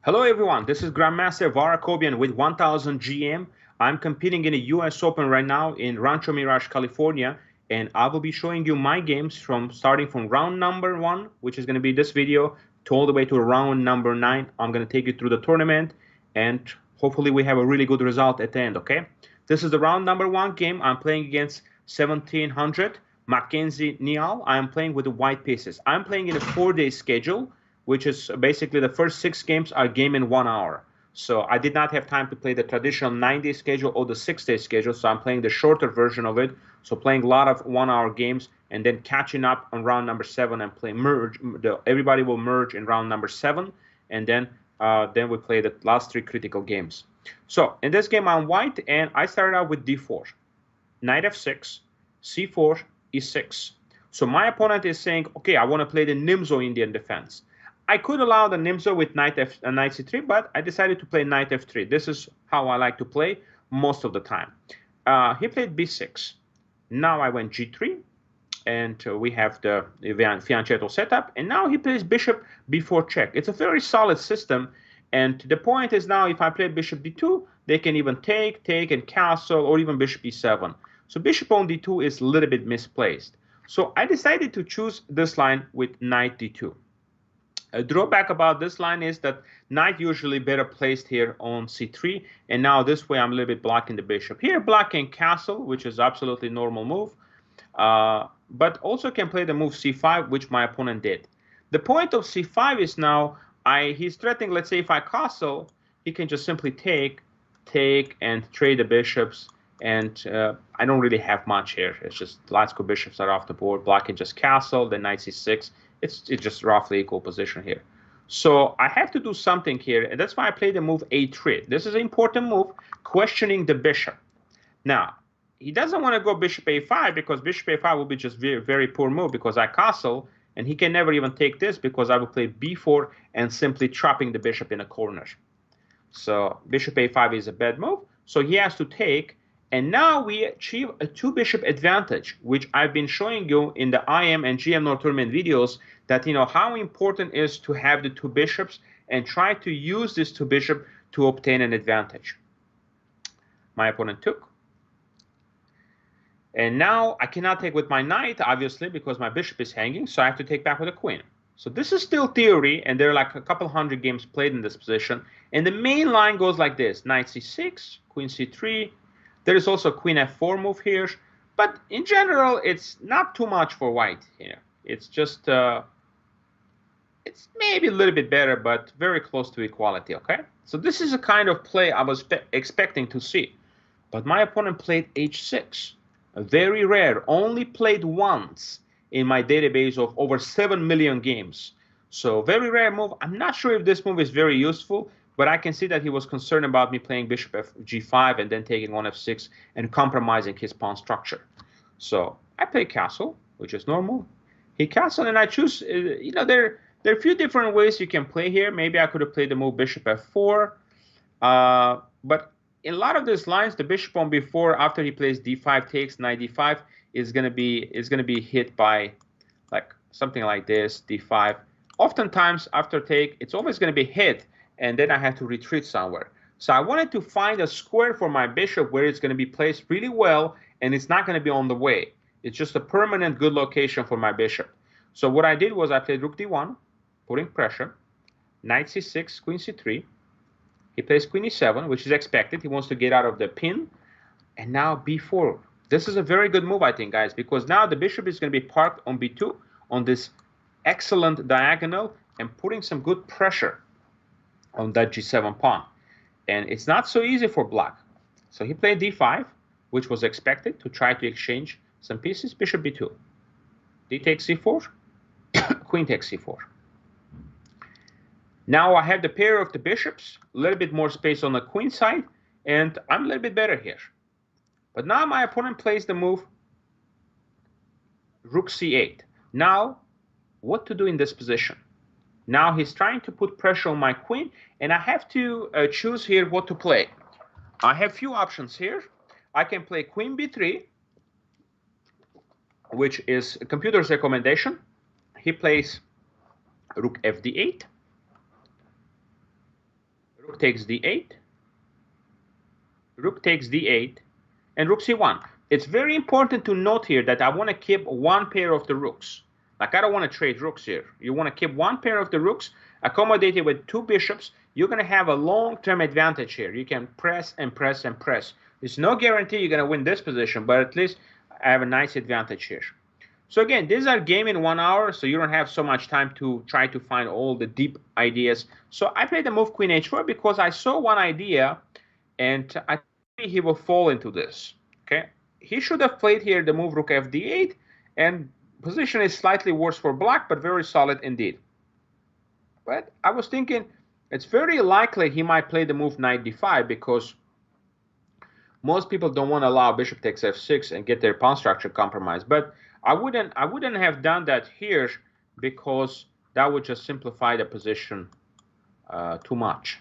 Hello everyone, this is Grandmaster Var Akobian with 1000 GM. I'm competing in a US Open right now in Rancho Mirage, California, and I will be showing you my games from starting from round number 1, which is going to be this video, to all the way to round number 9. I'm going to take you through the tournament, and hopefully we have a really good result at the end, okay? This is the round number 1 game. I'm playing against 1700 Mackenzie Niall. I'm playing with the white pieces. I'm playing in a 4-day schedule, which is basically the first 6 games are game in 1 hour. So I did not have time to play the traditional 9-day schedule or the 6-day schedule, so I'm playing the shorter version of it. So playing a lot of 1-hour games and then catching up on round number 7 and play merge. Everybody will merge in round number 7, and then we play the last 3 critical games. So in this game I'm white, and I started out with d4, knight f6, c4, e6. So my opponent is saying, okay, I want to play the Nimzo Indian defense. I could allow the Nimzo with knight c3, but I decided to play knight f3. This is how I like to play most of the time. He played b6. Now I went g3, and we have the fianchetto setup. And now he plays bishop b4 check. It's a very solid system. And the point is now if I play bishop d2, they can even take, and castle, or even bishop e7. So bishop on d2 is a little bit misplaced. So I decided to choose this line with knight d2. A drawback about this line is that knight usually better placed here on c3, and now this way I'm a little bit blocking the bishop. Here blocking castle, which is absolutely normal move, but also can play the move c5, which my opponent did. The point of c5 is now he's threatening, let's say if I castle, he can just simply take, and trade the bishops, and I don't really have much here. It's just Latsko bishops are off the board, blocking just castle, then knight c6. It's just roughly equal position here. So I have to do something here, and that's why I play the move a3. This is an important move, questioning the bishop. Now, he doesn't want to go bishop a5 because bishop a5 will be just very, very poor move because I castle, and he can never even take this because I will play b4 and simply trapping the bishop in a corner. So bishop a5 is a bad move, so he has to take. And now we achieve a 2-bishop advantage, which I've been showing you in the IM and GM North Tournament videos, that how important it is to have the 2 bishops and try to use this 2 bishop to obtain an advantage. My opponent took. And now I cannot take with my knight, obviously, because my bishop is hanging, so I have to take back with a queen. So this is still theory, and there are like a couple hundred games played in this position. And the main line goes like this: knight c6, queen c3. There is also queen f4 move here, but in general, it's not too much for white here. It's just, it's maybe a little bit better, but very close to equality, okay? So this is a kind of play I was expecting to see. But my opponent played h6, very rare, only played once in my database of over 7 million games. So very rare move. I'm not sure if this move is very useful, but I can see that he was concerned about me playing bishop g5 and then taking on f6 and compromising his pawn structure. So I play castle, which is normal. He castled, and I choose, there are a few different ways you can play here. Maybe I could have played the move bishop f4. But in a lot of these lines, the bishop on b4, after he plays d5 takes, knight d5, is going to be hit by like something like this, d5. Oftentimes after take, it's always going to be hit, and then I have to retreat somewhere. So I wanted to find a square for my bishop where it's going to be placed really well, and it's not going to be on the way. It's just a permanent good location for my bishop. So what I did was I played rook d1, putting pressure, knight c6, queen c3. He plays queen e7, which is expected. He wants to get out of the pin. And now b4. This is a very good move, I think, guys, because now the bishop is going to be parked on b2 on this excellent diagonal and putting some good pressure on that g7 pawn. And it's not so easy for black. So he played d5, which was expected, to try to exchange some pieces. Bishop b2. D takes c4. Queen takes c4. Now I have the pair of the bishops, a little bit more space on the queen side, and I'm a little bit better here. But now my opponent plays the move rook c8. Now, what to do in this position? Now he's trying to put pressure on my queen, and I have to choose here what to play. I have few options here. I can play queen b3, which is a computer's recommendation. He plays rook fd8. Rook takes d8. Rook takes d8. And rook c1. It's very important to note here that I want to keep one pair of the rooks. Like, I don't want to trade rooks here. You want to keep one pair of the rooks, accommodated with two bishops. You're going to have a long-term advantage here. You can press and press and press. There's no guarantee you're going to win this position, but at least I have a nice advantage here. So again, these are game in 1 hour, so you don't have so much time to try to find all the deep ideas. So I played the move queen h4 because I saw one idea, and I think he will fall into this. Okay, he should have played here the move rook fd8, and position is slightly worse for black, but very solid indeed. But I was thinking it's very likely he might play the move knight d5 because most people don't want to allow bishop takes f6 and get their pawn structure compromised. But I wouldn't have done that here because that would just simplify the position too much.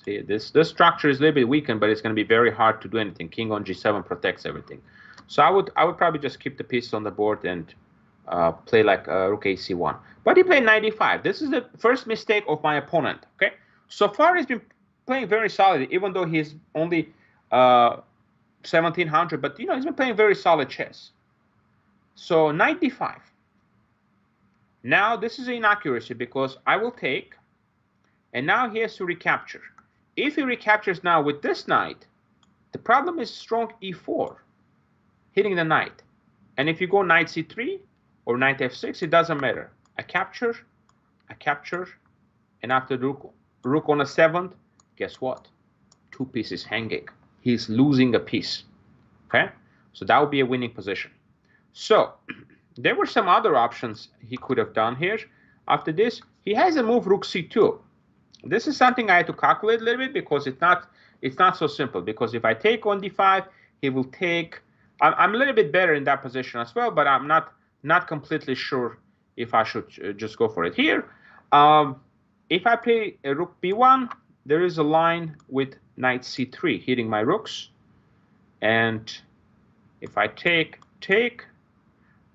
See, this structure is a little bit weakened, but it's going to be very hard to do anything. King on g7 protects everything. So I would probably just keep the piece on the board and play like rook ac1. But he played knight d5. This is the first mistake of my opponent. Okay, so far he's been playing very solidly, even though he's only 1700. But you know, he's been playing very solid chess. So knight d5. Now this is an inaccuracy because I will take, and now he has to recapture. If he recaptures now with this knight, the problem is strong e4, hitting the knight. And if you go knight c3 or knight f6, it doesn't matter. I capture, and after the rook on a 7th, guess what? 2 pieces hanging. He's losing a piece. Okay? So that would be a winning position. So there were some other options he could have done here. After this, he has a move rook c2. This is something I had to calculate a little bit because it's not so simple. Because if I take on d5, he will take. I'm a little bit better in that position as well, but I'm not completely sure if I should just go for it here. If I play a rook b1, there is a line with knight c3 hitting my rooks, and if I take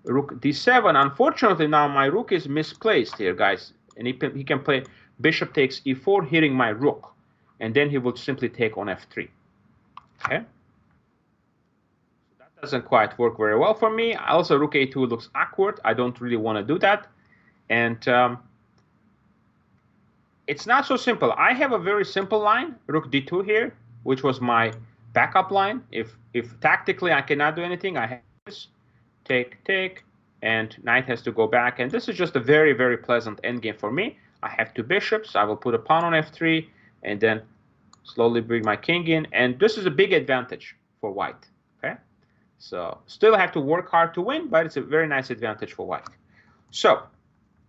rook d7, unfortunately now my rook is misplaced here, guys, and he can play bishop takes e4 hitting my rook, and then he will simply take on f3. Okay, that doesn't quite work very well for me. Also, rook a2 looks awkward. I don't really want to do that, and it's not so simple. I have a very simple line, rook d2 here, which was my backup line. If tactically I cannot do anything, I have this, take, and knight has to go back, and this is just a very, very pleasant endgame for me. I have 2 bishops. I will put a pawn on f3, and then slowly bring my king in, and this is a big advantage for white. Okay, so still have to work hard to win, but it's a very nice advantage for white. So,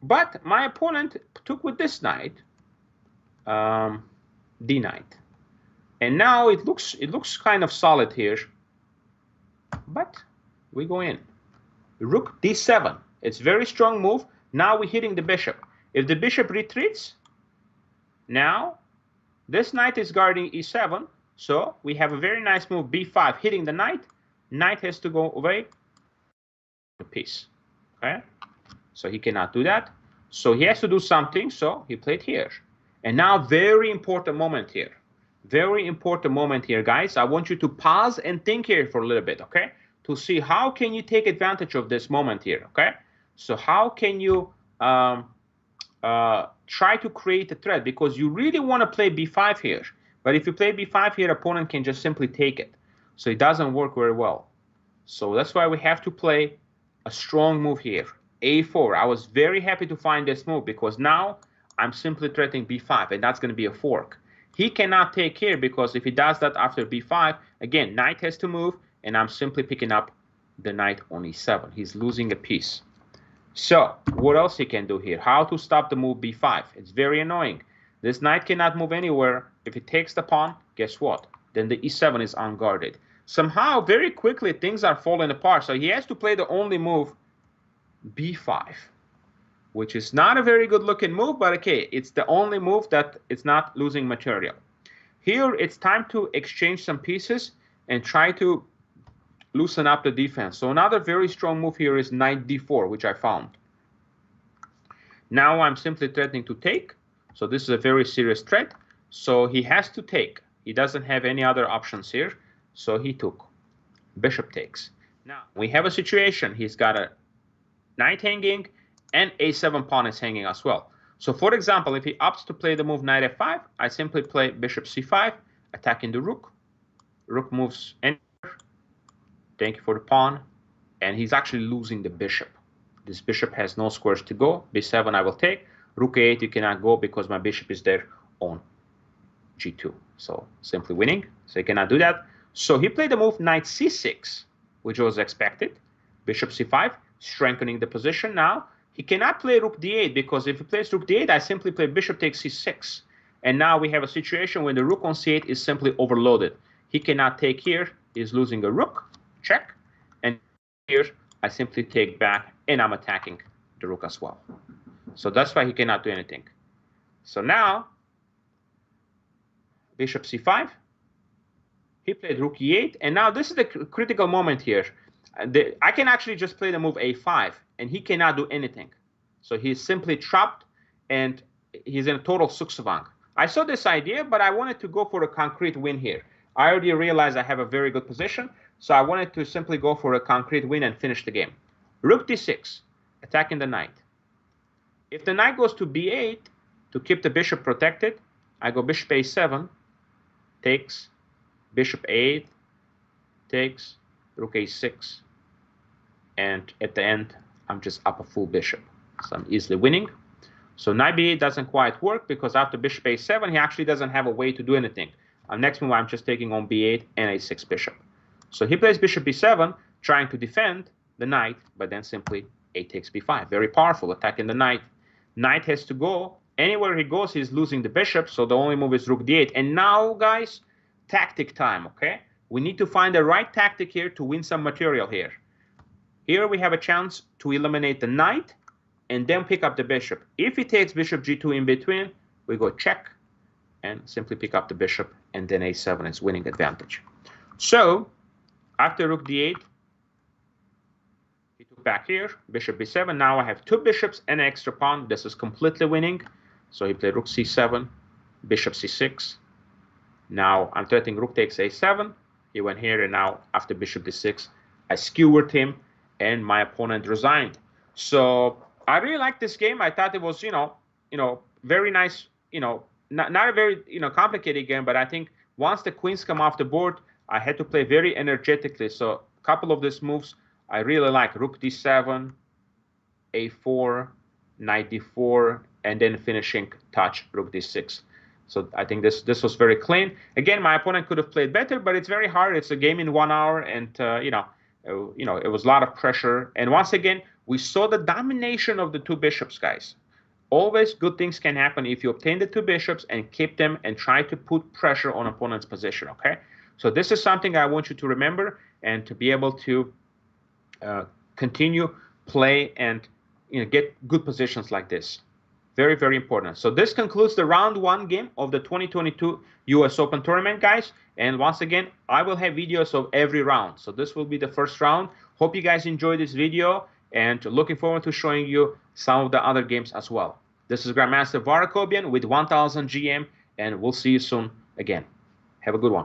but my opponent took with this knight, d knight, and now it looks kind of solid here, but we go in rook d7. It's a very strong move. Now we're hitting the bishop. If the bishop retreats, now this knight is guarding e7, so we have a very nice move b5 hitting the knight. Knight has to go away the piece. Okay, so he cannot do that, so he has to do something, so he played here. And now, very important moment here. Very important moment here, guys. I want you to pause and think here for a little bit, okay? To see how can you take advantage of this moment here, okay? So how can you try to create a threat? Because you really want to play b5 here. But if you play b5 here, opponent can just simply take it. So it doesn't work very well. So that's why we have to play a strong move here. a4. I was very happy to find this move because now I'm simply threatening b5, and that's going to be a fork. He cannot take here because if he does that after b5, again, knight has to move, and I'm simply picking up the knight on e7. He's losing a piece. So what else he can do here? How to stop the move b5? It's very annoying. This knight cannot move anywhere. If he takes the pawn, guess what? Then the e7 is unguarded. Somehow, very quickly, things are falling apart. So he has to play the only move, b5. Which is not a very good looking move, but okay, it's the only move that it's not losing material. Here, it's time to exchange some pieces and try to loosen up the defense. So another very strong move here is knight d4, which I found. Now I'm simply threatening to take. So this is a very serious threat. So he has to take. He doesn't have any other options here. So he took. Bishop takes. Now we have a situation. He's got a knight hanging and a7 pawn is hanging as well. So for example, if he opts to play the move knight f5, I simply play bishop c5, attacking the rook. Rook moves anywhere. Thank you for the pawn. And he's actually losing the bishop. This bishop has no squares to go. b7 I will take. Rook a8 you cannot go because my bishop is there on g2. So simply winning. So he cannot do that. So he played the move knight c6, which was expected. Bishop c5, strengthening the position now. He cannot play rook d8 because if he plays rook d8, I simply play bishop takes c6. And now we have a situation where the rook on c8 is simply overloaded. He cannot take here. He's losing a rook. Check. And here, I simply take back, and I'm attacking the rook as well. So that's why he cannot do anything. So now, bishop c5. He played rook e8, and now this is the critical moment here. I can actually just play the move a5, and he cannot do anything. So he's simply trapped, and he's in a total suksvang. I saw this idea, but I wanted to go for a concrete win here. I already realized I have a very good position, so I wanted to simply go for a concrete win and finish the game. Rook d6, attacking the knight. If the knight goes to b8, to keep the bishop protected, I go bishop a7, takes, bishop a8, takes, rook a6, and at the end, I'm just up a full bishop. So I'm easily winning. So knight b8 doesn't quite work because after bishop a7, he actually doesn't have a way to do anything. Next move, I'm just taking on b8 and a6 bishop. So he plays bishop b7, trying to defend the knight, but then simply a takes b5. Very powerful, attacking the knight. Knight has to go. Anywhere he goes, he's losing the bishop, so the only move is rook d8. And now, guys, tactic time, okay? We need to find the right tactic here to win some material here. Here we have a chance to eliminate the knight and then pick up the bishop. If he takes bishop g2 in between, we go check and simply pick up the bishop, and then a7 is winning advantage. So after rook d8, he took back here, bishop b7. Now I have two bishops and an extra pawn. This is completely winning. So he played rook c7, bishop c6. Now I'm threatening rook takes a7. He went here, and now after bishop d6, I skewered him, and my opponent resigned. So I really like this game. I thought it was, very nice, not a very, complicated game, but I think once the queens come off the board, I had to play very energetically. So a couple of these moves I really like: rook d7, a4, knight d4, and then finishing touch rook d6. So I think this was very clean. Again, my opponent could have played better, but it's very hard. It's a game in 1 hour, and it was a lot of pressure. And once again, we saw the domination of the two bishops, guys. Always good things can happen if you obtain the two bishops and keep them and try to put pressure on opponent's position, okay? So this is something I want you to remember and to be able to continue, play, and get good positions like this. Very, very important. So this concludes the round 1 game of the 2022 US Open Tournament, guys. And once again, I will have videos of every round. So this will be the first round. Hope you guys enjoyed this video, and looking forward to showing you some of the other games as well. This is Grandmaster Var Akobian with 1000 GM, and we'll see you soon again. Have a good one.